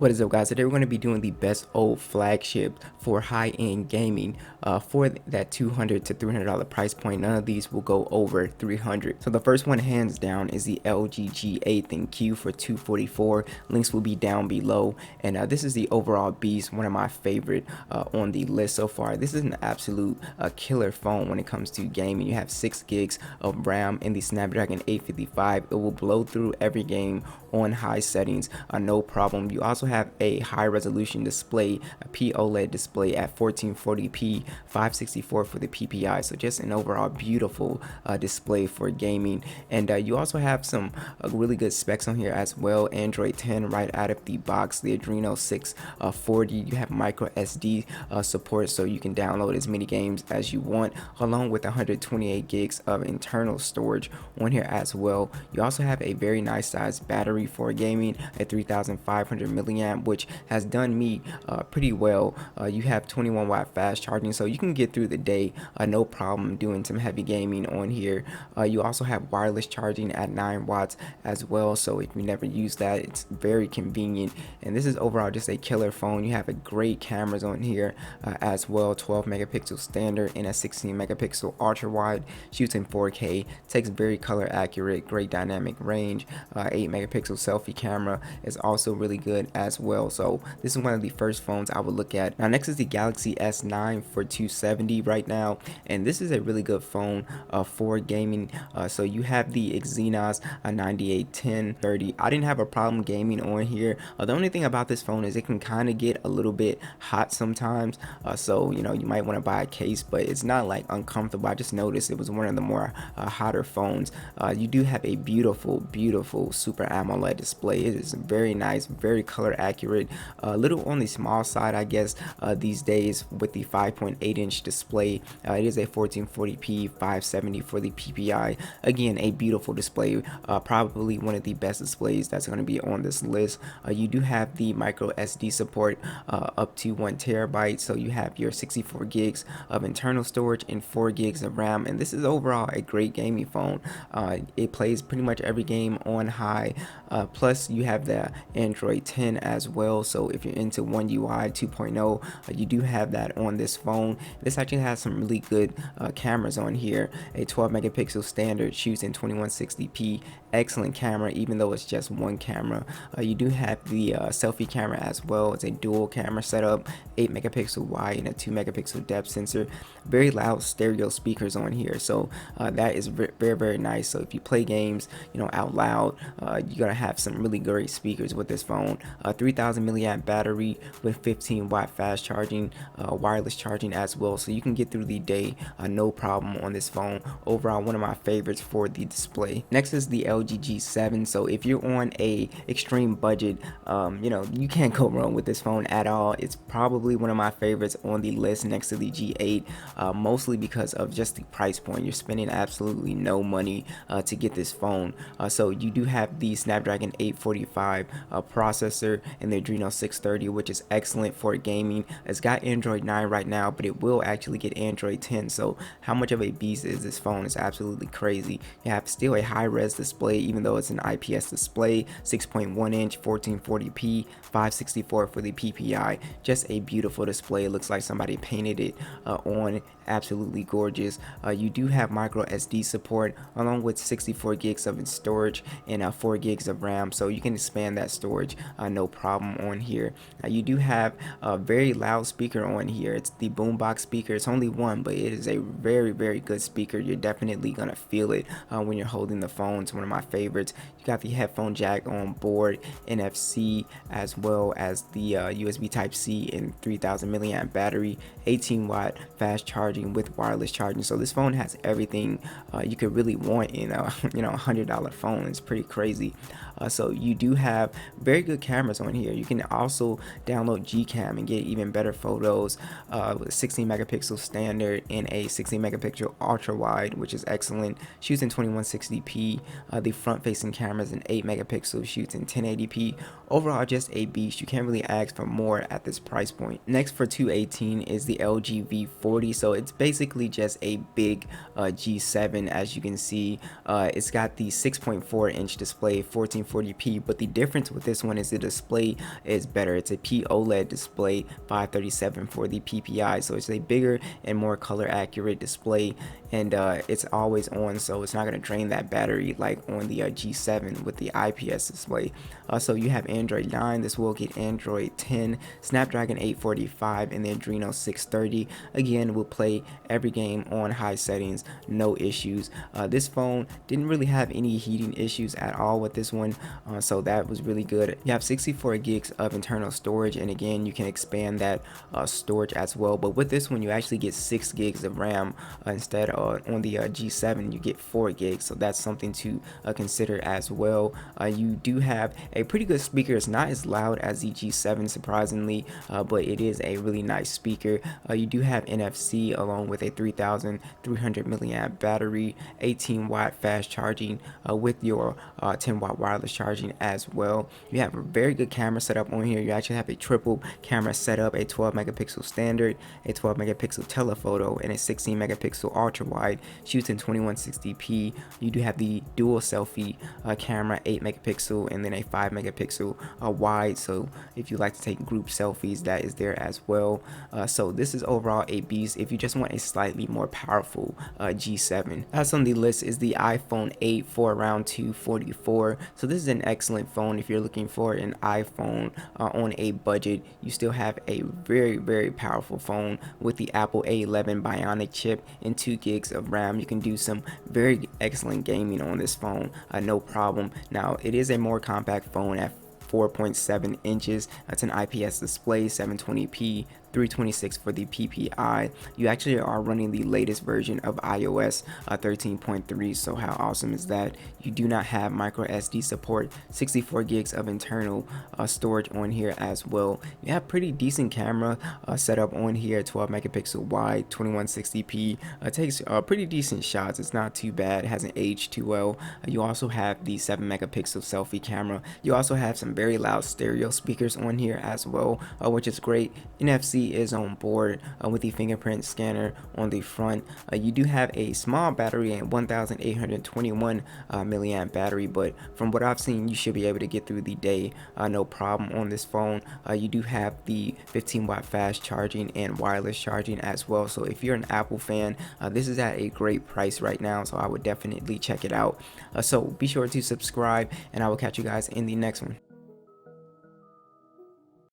What is up, guys? Today we're going to be doing the best old flagship for high-end gaming for that $200 to $300 price point. None of these will go over 300. So the first one, hands down, is the LG G8 ThinQ for 244. Links will be down below. And this is the overall beast, one of my favorite on the list so far. This is an absolute killer phone when it comes to gaming. You have 6 gigs of RAM in the Snapdragon 855. It will blow through every game on high settings, no problem. You also have a high resolution display, a POLED display at 1440p, 564 for the PPI. So just an overall beautiful display for gaming. And you also have some really good specs on here as well. Android 10 right out of the box, the Adreno 640. You have micro SD support, so you can download as many games as you want, along with 128 gigs of internal storage on here as well. You also have a very nice sized battery for gaming at 3500 milliamp, which has done me pretty well. You have 21 watt fast charging, so you can get through the day no problem doing some heavy gaming on here. You also have wireless charging at 9 watts as well, so if you never use that, it's very convenient. And this is overall just a killer phone. You have a great cameras on here as well, 12 megapixel standard and a 16 megapixel ultra wide, shoots in 4K, takes very color accurate, great dynamic range. 8 megapixel selfie camera is also really good as well. So this is one of the first phones I would look at. Now next is the Galaxy S9 for 270 right now, and this is a really good phone for gaming. So you have the Exynos 981030. I didn't have a problem gaming on here. The only thing about this phone is it can kind of get a little bit hot sometimes, so you know, you might want to buy a case, but it's not like uncomfortable. I just noticed it was one of the more hotter phones. You do have a beautiful Super AMOLED display. It is very nice, very color accurate, a little on the small side, I guess, these days with the 5.8-inch display. It is a 1440p, 570 for the PPI. Again, a beautiful display, probably one of the best displays that's going to be on this list. You do have the micro SD support up to 1 terabyte, so you have your 64 gigs of internal storage and 4 gigs of RAM, and this is overall a great gaming phone. It plays pretty much every game on high, plus you have the Android 10 as well, so if you're into One UI 2.0, you do have that on this phone. This actually has some really good cameras on here. A 12 megapixel standard, shoots in 2160p, excellent camera even though it's just one camera. You do have the selfie camera as well. It's a dual camera setup, 8 megapixel wide and a 2 megapixel depth sensor. Very loud stereo speakers on here, so that is very nice. So if you play games, you know, out loud, you're gonna have some really great speakers with this phone. 3000 milliamp battery with 15 watt fast charging, wireless charging as well, so you can get through the day no problem on this phone. Overall, one of my favorites for the display. Next is the LG G7. So if you're on a extreme budget, you know, you can't go wrong with this phone at all. It's probably one of my favorites on the list next to the G8, mostly because of just the price point. You're spending absolutely no money to get this phone. So you do have the Snapdragon 845 processor and the Adreno 630, which is excellent for gaming. It's got Android 9 right now, but it will actually get Android 10. So how much of a beast is this phone? It's absolutely crazy. You have still a high-res display, even though it's an IPS display, 6.1 inch, 1440p, 564 for the PPI. Just a beautiful display. It looks like somebody painted it on. Absolutely gorgeous. You do have micro SD support along with 64 gigs of storage and 4 gigs of RAM, so you can expand that storage no problem on here. You do have a very loud speaker on here. It's the boombox speaker. It's only one, but it is a very good speaker. You're definitely gonna feel it when you're holding the phone. It's one of my favorites. You got the headphone jack on board, NFC, as well as the USB type C and 3000 milliamp battery, 18 watt fast charging with wireless charging. So this phone has everything you could really want in a $100 phone. It's pretty crazy. So you do have very good cameras on here. You can also download Gcam and get even better photos with 16 megapixel standard and a 16 megapixel ultra wide, which is excellent. Shoots in 2160p. The front facing camera is an 8 megapixel, shoots in 1080p. Overall, just a beast. You can't really ask for more at this price point. Next for 218 is the LG V40. So it's basically just a big G7, as you can see. It's got the 6.4 inch display, 1440 1440p, but the difference with this one is the display is better. It's a POLED display, 537 for the PPI, so it's a bigger and more color accurate display, and it's always on, so it's not going to drain that battery like on the G7 with the IPS display. So you have Android 9. This will get Android 10, Snapdragon 845, and the Adreno 630. Again, will play every game on high settings, no issues. This phone didn't really have any heating issues at all with this one, so that was really good. You have 64 gigs of internal storage, and again, you can expand that storage as well. But with this one, you actually get 6 gigs of RAM instead. On the G7, you get 4 gigs, so that's something to consider as well. You do have a pretty good speaker. It's not as loud as the G7, surprisingly, but it is a really nice speaker. You do have NFC along with a 3300 milliamp battery, 18 watt fast charging with your 10 watt wireless charging as well. You have a very good camera setup on here. You actually have a triple camera setup, a 12 megapixel standard, a 12 megapixel telephoto, and a 16 megapixel ultra wide, shoots in 2160p. You do have the dual selfie camera, 8 megapixel, and then a 5 megapixel wide, so if you like to take group selfies, that is there as well. So this is overall a beast if you just want a slightly more powerful G7. Last on the list is the iPhone 8 for around $244. So this is an excellent phone if you're looking for an iPhone on a budget. You still have a very powerful phone with the Apple A11 Bionic chip and 2 gigs of RAM. You can do some very excellent gaming on this phone, no problem. Now it is a more compact phone at 4.7 inches. That's an IPS display, 720p, 326 for the PPI. You actually are running the latest version of iOS 13.3, so how awesome is that? You do not have micro SD support, 64 gigs of internal storage on here as well. You have pretty decent camera setup on here, 12 megapixel wide, 2160p. Takes pretty decent shots. It's not too bad. It hasn't aged too well. You also have the 7 megapixel selfie camera. You also have some very loud stereo speakers on here as well, which is great. NFC is on board with the fingerprint scanner on the front. You do have a small battery and 1821 milliamp battery, but from what I've seen, you should be able to get through the day no problem on this phone. You do have the 15 watt fast charging and wireless charging as well, so if you're an Apple fan, this is at a great price right now, so I would definitely check it out. So be sure to subscribe, and I will catch you guys in the next one.